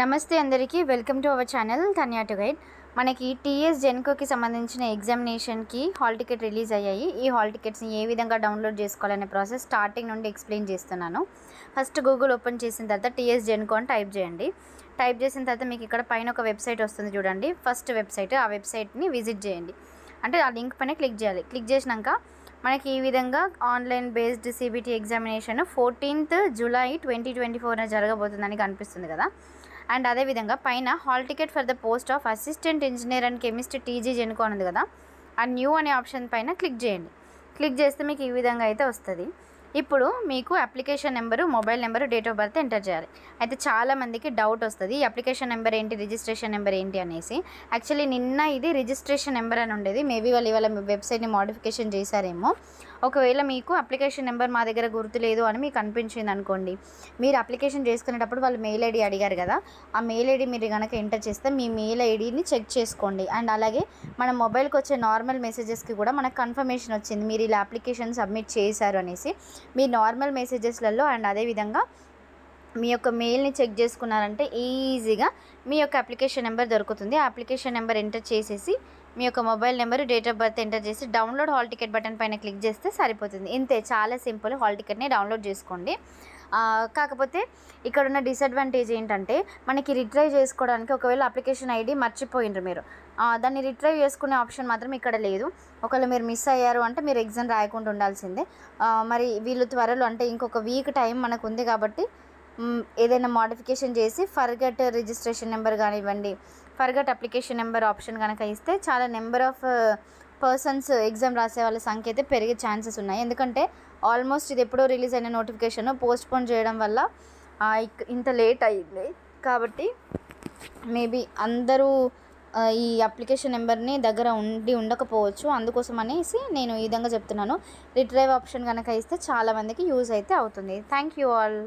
నమస్తే అందరికీ welcome to our channel Dhanya to guide. మనకి టీఎస్ జెన్కోకి సంబంధించిన ఎగ్జామినేషన్కి హాల్ టికెట్ రిలీజ్ అయ్యాయి. ఈ హాల్ టికెట్స్ని ఏ విధంగా డౌన్లోడ్ చేసుకోవాలనే ప్రాసెస్ స్టార్టింగ్ నుండి ఎక్స్ప్లెయిన్ చేస్తున్నాను. ఫస్ట్ గూగుల్ ఓపెన్ చేసిన తర్వాత టీఎస్ జెన్కో అని టైప్ చేయండి. టైప్ చేసిన తర్వాత మీకు ఇక్కడ పైన ఒక వెబ్సైట్ వస్తుంది చూడండి, ఫస్ట్ వెబ్సైట్. ఆ వెబ్సైట్ని విజిట్ చేయండి. అంటే ఆ లింక్ పైన క్లిక్ చేయాలి. క్లిక్ చేసినాక మనకి ఈ విధంగా online based CBT examination 14th July 2024 జరగబోతుందని కనిపిస్తుంది కదా. అండ్ అదేవిధంగా పైన hall ticket for the post of assistant engineer and chemist TG Genco ఉంది కదా, ఆ న్యూ అనే ఆప్షన్ పైన క్లిక్ చేయండి. క్లిక్ చేస్తే మీకు ఈ విధంగా అయితే వస్తుంది. ఇప్పుడు మీకు application number, mobile number, date of birth enter చేయాలి. అయితే చాలామందికి డౌట్ వస్తుంది, అప్లికేషన్ నెంబర్ ఏంటి, రిజిస్ట్రేషన్ నెంబర్ ఏంటి అనేసి. యాక్చువల్లీ నిన్న ఇది రిజిస్ట్రేషన్ నెంబర్ అని ఉండేది, మేబీ వాళ్ళు ఇవాళ వెబ్సైట్ని మోడిఫికేషన్ చేశారేమో. ఒకవేళ మీకు అప్లికేషన్ నెంబర్ మా దగ్గర గుర్తులేదు అని మీకు అనిపించింది అనుకోండి, మీరు అప్లికేషన్ చేసుకునేటప్పుడు వాళ్ళు మెయిల్ ఐడి అడిగారు కదా, ఆ మెయిల్ ఐడి మీరు కనుక ఎంటర్ చేస్తే మీ మెయిల్ ఐడిని చెక్ చేసుకోండి. అండ్ అలాగే మన మొబైల్కి వచ్చే నార్మల్ మెసేజెస్కి కూడా మనకు కన్ఫర్మేషన్ వచ్చింది మీరు ఇలా అప్లికేషన్ సబ్మిట్ చేశారు అనేసి. మీ నార్మల్ మెసేజెస్లలో అండ్ అదేవిధంగా మీ యొక్క మెయిల్ని చెక్ చేసుకున్నారంటే ఈజీగా మీ యొక్క అప్లికేషన్ నెంబర్ దొరుకుతుంది. ఆ అప్లికేషన్ నెంబర్ ఎంటర్ చేసేసి మీ యొక్క mobile number, date of birth enter చేసి డౌన్లోడ్ హాల్ టికెట్ బటన్ పైన క్లిక్ చేస్తే సరిపోతుంది. ఇంతే, చాలా సింపుల్. హాల్ టికెట్ని డౌన్లోడ్ చేసుకోండి. కాకపోతే ఇక్కడ ఉన్న డిసడ్వాంటేజ్ ఏంటంటే మనకి రిట్రైవ్ చేసుకోవడానికి ఒకవేళ అప్లికేషన్ ఐడి మర్చిపోయినరు మీరు, దాన్ని రిట్రైవ్ చేసుకునే ఆప్షన్ మాత్రం ఇక్కడ లేదు. ఒకవేళ మీరు మిస్ అయ్యారు అంటే మీరు ఎగ్జామ్ రాయకుండా ఉండాల్సిందే. మరి వీళ్ళు త్వరలో అంటే ఇంకొక వీక్ టైం మనకు ఉంది కాబట్టి ఏదైనా మోడిఫికేషన్ చేసి ఫర్గట్ రిజిస్ట్రేషన్ నెంబర్ కానివ్వండి, ఫర్గట్ అప్లికేషన్ నెంబర్ ఆప్షన్ కనుక ఇస్తే చాలా నెంబర్ ఆఫ్ పర్సన్స్ ఎగ్జామ్ రాసే వాళ్ళ సంఖ్య అయితే పెరిగే ఛాన్సెస్ ఉన్నాయి. ఎందుకంటే ఆల్మోస్ట్ ఇది ఎప్పుడో రిలీజ్ అయిన నోటిఫికేషన్ పోస్ట్పోన్ చేయడం వల్ల ఇంత లేట్ అయ్యింది. కాబట్టి మేబీ అందరూ ఈ అప్లికేషన్ నెంబర్ని దగ్గర ఉండకపోవచ్చు. అందుకోసం అనేసి నేను ఈ విధంగా చెప్తున్నాను. రిట్రైవ్ ఆప్షన్ కనుక ఇస్తే చాలామందికి యూజ్ అయితే అవుతుంది. Thank you all.